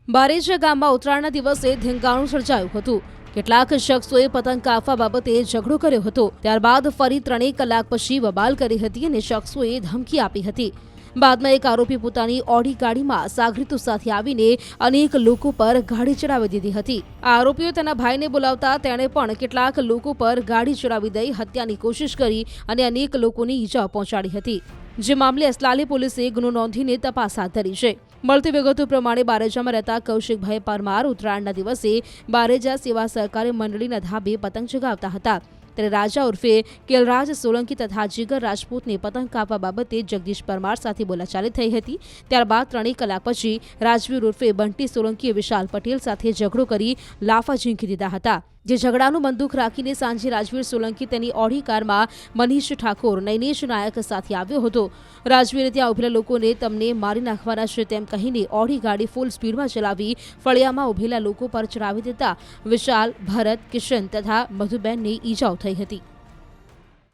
બારેજા ગામમાં ઉત્તરાયણના દિવસે ધેંગાણું સર્જાયું હતું। કેટલાક શખ્સોએ પતંગ કાપવા બાબતે ઝઘડો કર્યો હતો। ત્યારબાદ ફરી 3 કલાક પછી બબાલ કરી હતી અને શખ્સોએ ધમકી આપી હતી। બાદમાં એક આરોપી પોતાની ઓડી ગાડીમાં સાગરીતો સાથે આવીને અનેક લોકો પર ગાડી ચડાવી દીધી હતી। આ આરોપીઓ તેના ભાઈને બોલાવતા તેણે પણ કેટલાક લોકો પર ગાડી ચડાવી દઈ હત્યાની કોશિશ કરી અને અનેક લોકોને ઈજા પહોંચાડી હતી। જે મામલે અસલાલી પોલીસે ગુનો નોંધીને તપાસ હાથ ધરી છે। મળતી વિગતો પ્રમાણે બારેજામાં રહેતા કૌશિકભાઈ પરમાર ઉત્તરાયણના દિવસે બારેજા સેવા સહકારી મંડળીના ધાબે પતંગ ચગાવતા હતા। ત્યારે રાજા ઉર્ફે કેલરાજ સોલંકી તથા જીગર રાજપૂતને પતંગ કાપવા બાબતે જગદીશ પરમાર સાથે બોલાચાલી થઈ હતી। ત્યારબાદ 3 કલાક પછી રાજવીર ઉર્ફે બંટી સોલંકીએ વિશાલ પટેલ સાથે ઝઘડો કરી લાફા ઝીંકી દીધા હતા। જે ઝઘડાનું બંદૂક રાખીને સાંજે રાજવીર સોલંકી તેની ઓડી કારમાં મનીષ ઠાકોર નૈનેશ નાયક સાથે આવ્યો હતો। રાજવીરે ત્યાં ઉભેલા લોકોને તમને મારી નાખવાના છે તેમ કહીને ઓડી ગાડી ફૂલ સ્પીડમાં ચલાવી ફળિયામાં ઉભેલા લોકો પર ચડાવી દેતા વિશાલ, ભરત, કિશન તથા મધુબેનને ઈજાઓ થઈ હતી।